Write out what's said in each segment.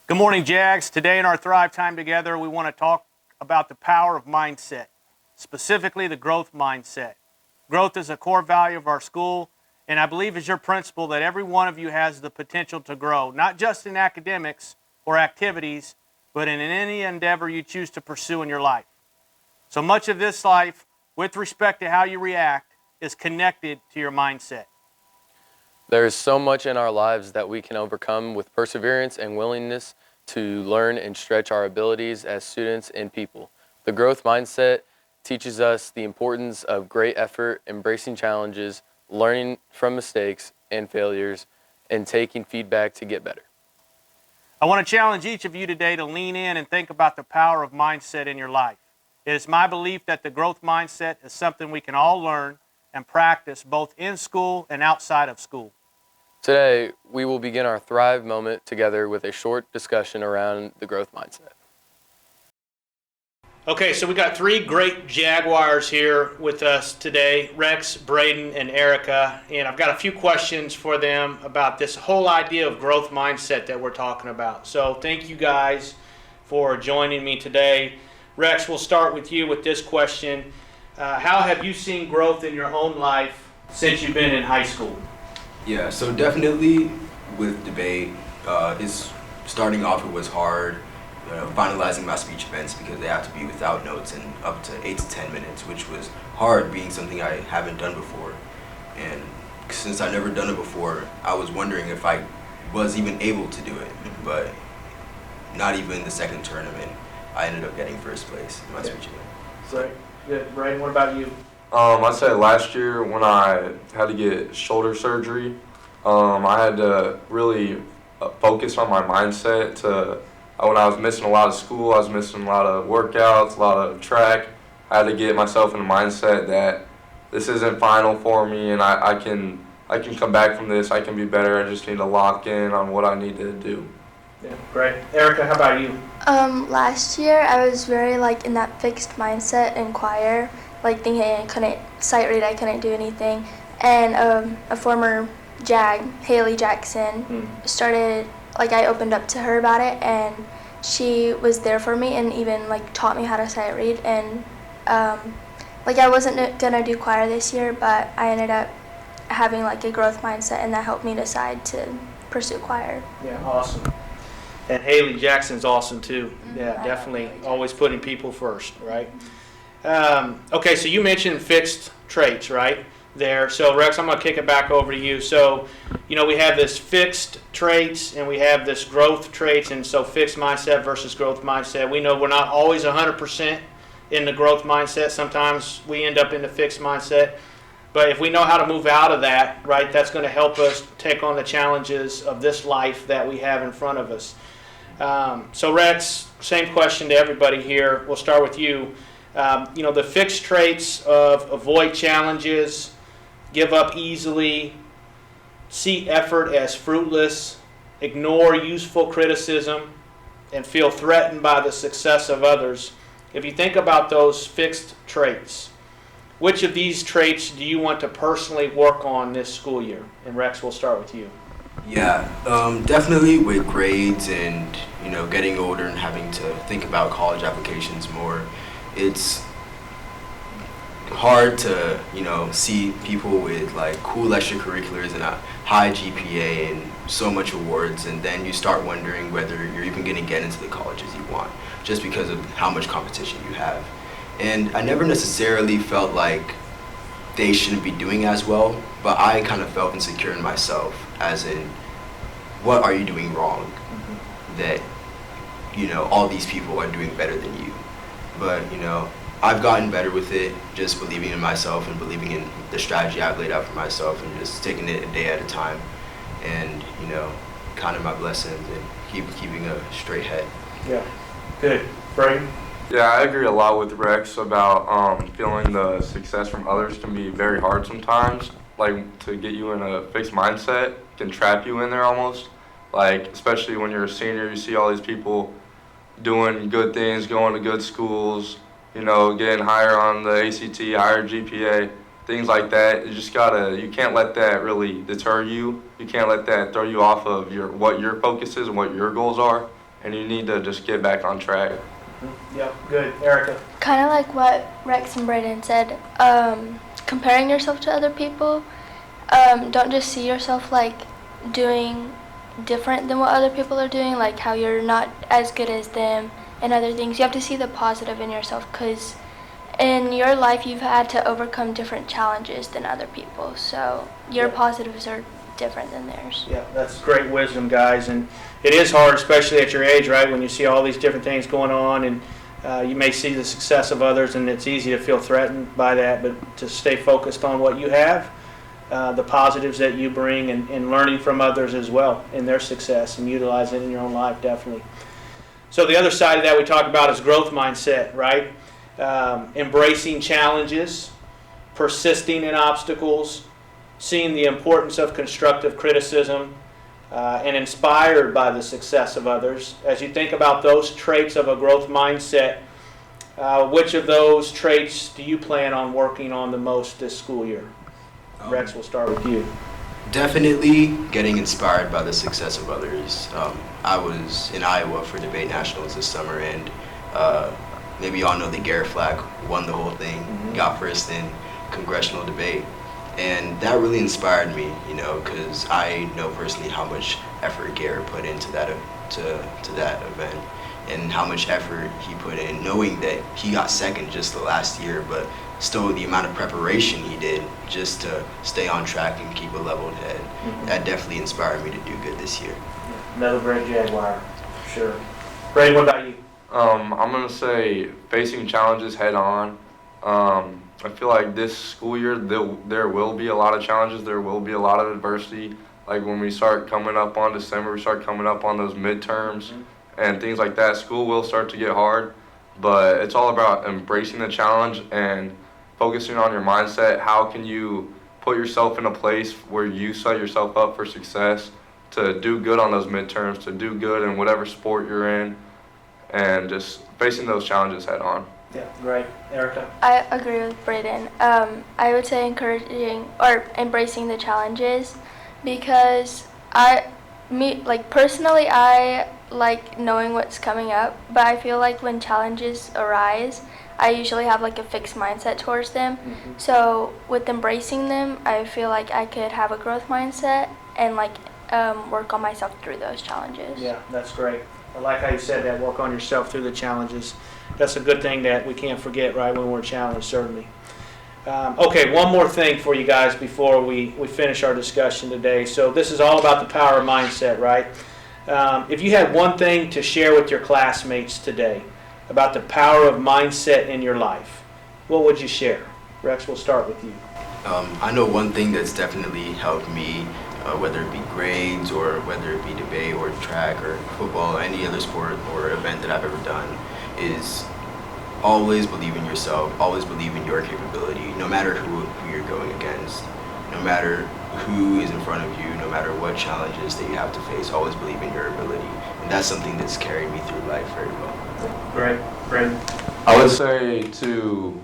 Good morning, Jags. Today in our Thrive Time Together, we want to talk about the power of mindset, specifically the growth mindset. Growth is a core value of our school, and I believe is your principle that every one of you has the potential to grow, not just in academics or activities, but in any endeavor you choose to pursue in your life. So much of this life, with respect to how you react, is connected to your mindset. There is so much in our lives that we can overcome with perseverance and willingness to learn and stretch our abilities as students and people. The growth mindset teaches us the importance of great effort, embracing challenges, learning from mistakes and failures, and taking feedback to get better. I want to challenge each of you today to lean in and think about the power of mindset in your life. It is my belief that the growth mindset is something we can all learn and practice both in school and outside of school. Today, we will begin our Thrive moment together with a short discussion around the growth mindset. Okay, so we got three great Jaguars here with us today, Rex, Braden, and Erica, and I've got a few questions for them about this whole idea of growth mindset that we're talking about. So thank you guys for joining me today. Rex, we'll start with you with this question. How have you seen growth in your own life since you've been in high school? Yeah, so definitely with debate, it's starting off it was hard, finalizing my speech events because they have to be without notes and up to 8 to 10 minutes, which was hard being something I haven't done before. And since I've never done it before, I was wondering if I was even able to do it, but not even the second tournament, I ended up getting first place in my speech event. So, good. Braden, what about you? I'd say last year when I had to get shoulder surgery, I had to really focus on my mindset when I was missing a lot of school, I was missing a lot of workouts, a lot of track. I had to get myself in a mindset that this isn't final for me and I can come back from this, I can be better, I just need to lock in on what I need to do. Yeah, great. Erica, how about you? Last year I was very in that fixed mindset in choir, thinking I couldn't sight read, I couldn't do anything. And a former JAG, Haley Jackson, started, I opened up to her about it, and she was there for me and even taught me how to sight read. And I wasn't gonna do choir this year, but I ended up having a growth mindset, and that helped me decide to pursue choir. Yeah, awesome. And Haley Jackson's awesome too. Yeah, definitely. Always putting people first, right? Okay, so you mentioned fixed traits, right? There. So Rex, I'm going to kick it back over to you. So, we have this fixed traits and we have this growth traits, and so fixed mindset versus growth mindset. We know we're not always 100% in the growth mindset. Sometimes we end up in the fixed mindset. But if we know how to move out of that, right, that's going to help us take on the challenges of this life that we have in front of us. So Rex, same question to everybody here. We'll start with you. The fixed traits of avoid challenges, give up easily, see effort as fruitless, ignore useful criticism, and feel threatened by the success of others. If you think about those fixed traits, which of these traits do you want to personally work on this school year? And Rex, we'll start with you. Yeah, definitely with grades and, getting older and having to think about college applications more. It's hard to, see people with cool extracurriculars and a high GPA and so much awards, and then you start wondering whether you're even going to get into the colleges you want just because of how much competition you have. And I never necessarily felt like they shouldn't be doing as well, but I kind of felt insecure in myself, as in, what are you doing wrong that, all these people are doing better than you? But, I've gotten better with it, just believing in myself and believing in the strategy I've laid out for myself and just taking it a day at a time and, counting my blessings and keeping a straight head. Yeah, good. Braden? Yeah, I agree a lot with Rex about feeling the success from others can be very hard sometimes. To get you in a fixed mindset can trap you in there almost. Especially when you're a senior, you see all these people doing good things, going to good schools, getting higher on the ACT, higher GPA, things like that. You can't let that really deter you. You can't let that throw you off of what your focus is and what your goals are. and you need to just get back on track. Yep, good. Erica? Kind of like what Rex and Brayden said, comparing yourself to other people, don't just see yourself like doing different than what other people are doing, like how you're not as good as them and other things. You have to see the positive in yourself, because in your life you've had to overcome different challenges than other people, so your positives are different than theirs. Yeah, that's great wisdom, guys. And it is hard, especially at your age, right, when you see all these different things going on, and you may see the success of others, and it's easy to feel threatened by that, but to stay focused on what you have, the positives that you bring, and learning from others as well in their success and utilize it in your own life, definitely. So the other side of that we talk about is growth mindset, right? Embracing challenges, persisting in obstacles, seeing the importance of constructive criticism, and inspired by the success of others. As you think about those traits of a growth mindset, which of those traits do you plan on working on the most this school year? Rex, we'll start with you. Definitely getting inspired by the success of others. I was in Iowa for debate nationals this summer, and maybe y'all know that Garrett Flack won the whole thing, got first in congressional debate. And that really inspired me, you know, because I know personally how much effort Garrett put into that to that event, and how much effort he put in, knowing that he got second just the last year, but still the amount of preparation he did just to stay on track and keep a leveled head. That definitely inspired me to do good this year. Another great Jaguar, for sure. Brady, what about you? I'm going to say facing challenges head on. I feel like this school year there will be a lot of challenges. There will be a lot of adversity. Like when we start coming up on December, we start coming up on those midterms and things like that. School will start to get hard, but it's all about embracing the challenge and focusing on your mindset. How can you put yourself in a place where you set yourself up for success, to do good on those midterms, to do good in whatever sport you're in, and just facing those challenges head on. Yeah, great. Erica? I agree with Brayden. I would say encouraging or embracing the challenges, because personally, I like knowing what's coming up, but I feel like when challenges arise, I usually have like a fixed mindset towards them. So with embracing them, I feel like I could have a growth mindset and work on myself through those challenges. Yeah, that's great. I like how you said that, work on yourself through the challenges. That's a good thing that we can't forget, right, when we're challenged, certainly. Okay, one more thing for you guys before we finish our discussion today. So this is all about the power of mindset, right? If you had one thing to share with your classmates today about the power of mindset in your life, what would you share? Rex, we'll start with you. I know one thing that's definitely helped me, whether it be grades or whether it be debate or track or football or any other sport or event that I've ever done, is always believe in yourself, always believe in your capability, no matter who you're going against, no matter who is in front of you, no matter what challenges that you have to face, always believe in your ability. And that's something that's carried me through life very well. Great. I would say to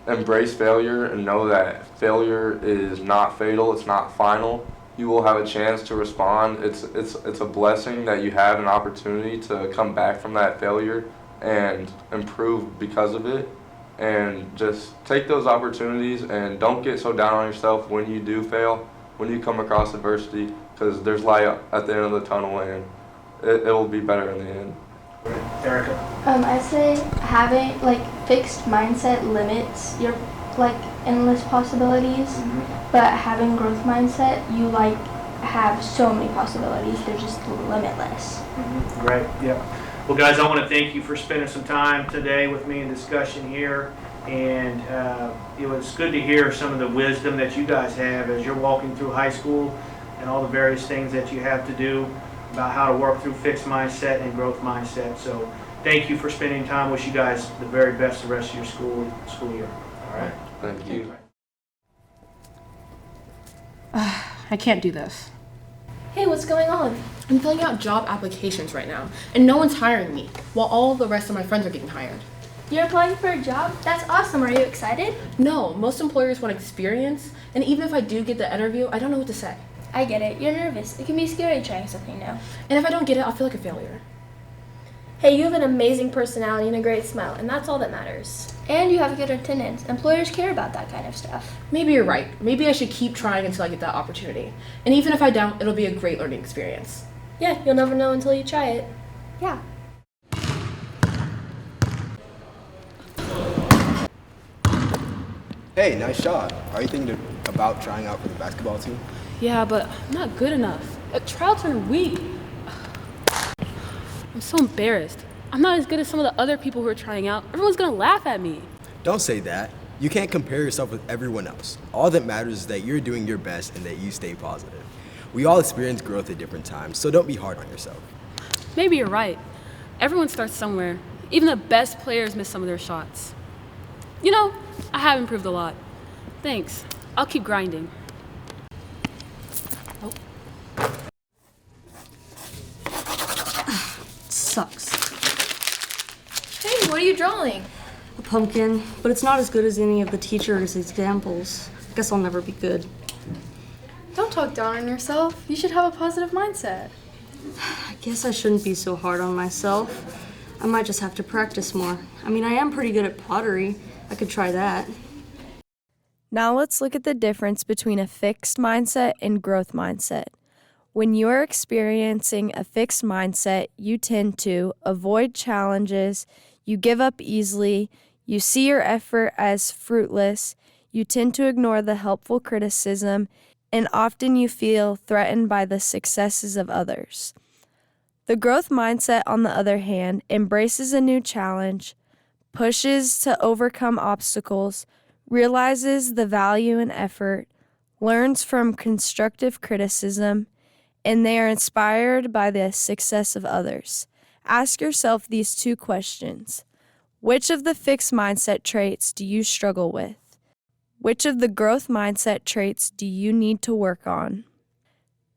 embrace failure and know that failure is not fatal, it's not final. You will have a chance to respond. It's a blessing that you have an opportunity to come back from that failure and improve because of it. And just take those opportunities and don't get so down on yourself when you do fail, when you come across adversity, because there's light at the end of the tunnel, and it will be better in the end. Great. Erica? I say having fixed mindset limits your endless possibilities, but having growth mindset, you have so many possibilities. They're just limitless. Great. Yeah. Well, guys, I want to thank you for spending some time today with me in discussion here. And it was good to hear some of the wisdom that you guys have as you're walking through high school and all the various things that you have to do about how to work through fixed mindset and growth mindset. So thank you for spending time. Wish you guys the very best the rest of your school year. All right. Thank you. I can't do this. Hey, what's going on? I'm filling out job applications right now, and no one's hiring me, while all the rest of my friends are getting hired. You're applying for a job? That's awesome. Are you excited? No, most employers want experience, and even if I do get the interview, I don't know what to say. I get it. You're nervous. It can be scary trying something new. And if I don't get it, I'll feel like a failure. Hey, you have an amazing personality and a great smile, and that's all that matters. And you have good attendance. Employers care about that kind of stuff. Maybe you're right. Maybe I should keep trying until I get that opportunity. And even if I don't, it'll be a great learning experience. Yeah, you'll never know until you try it. Yeah. Hey, nice shot. Are you thinking about trying out for the basketball team? Yeah, but I'm not good enough. Tryouts are in a week. I'm so embarrassed. I'm not as good as some of the other people who are trying out. Everyone's gonna laugh at me. Don't say that. You can't compare yourself with everyone else. All that matters is that you're doing your best and that you stay positive. We all experience growth at different times, so don't be hard on yourself. Maybe you're right. Everyone starts somewhere. Even the best players miss some of their shots. You know, I have improved a lot. Thanks. I'll keep grinding. Sucks. Hey, what are you drawing? A pumpkin, but it's not as good as any of the teacher's examples. Guess I'll never be good. Don't talk down on yourself. You should have a positive mindset. I guess I shouldn't be so hard on myself. I might just have to practice more. I mean, I am pretty good at pottery. I could try that. Now let's look at the difference between a fixed mindset and growth mindset. When you are experiencing a fixed mindset, you tend to avoid challenges, you give up easily, you see your effort as fruitless, you tend to ignore the helpful criticism, and often you feel threatened by the successes of others. The growth mindset, on the other hand, embraces a new challenge, pushes to overcome obstacles, realizes the value in effort, learns from constructive criticism, and they are inspired by the success of others. Ask yourself these two questions. Which of the fixed mindset traits do you struggle with? Which of the growth mindset traits do you need to work on?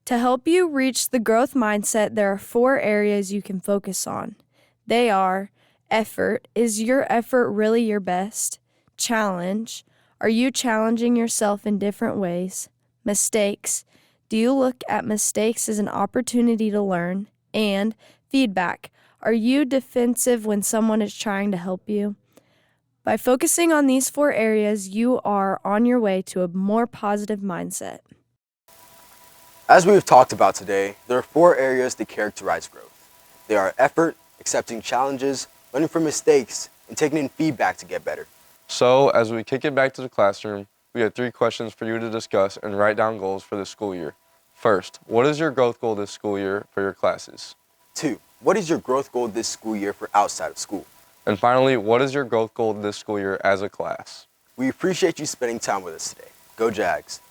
To help you reach the growth mindset, there are 4 areas you can focus on. They are effort. Is your effort really your best? Challenge. Are you challenging yourself in different ways? Mistakes. Do you look at mistakes as an opportunity to learn? And feedback. Are you defensive when someone is trying to help you? By focusing on these 4 areas, you are on your way to a more positive mindset. As we have talked about today, there are 4 areas that characterize growth. They are effort, accepting challenges, learning from mistakes, and taking in feedback to get better. So, as we kick it back to the classroom, we have 3 questions for you to discuss and write down goals for this school year. First, what is your growth goal this school year for your classes? 2, what is your growth goal this school year for outside of school? And finally, what is your growth goal this school year as a class? We appreciate you spending time with us today. Go Jags!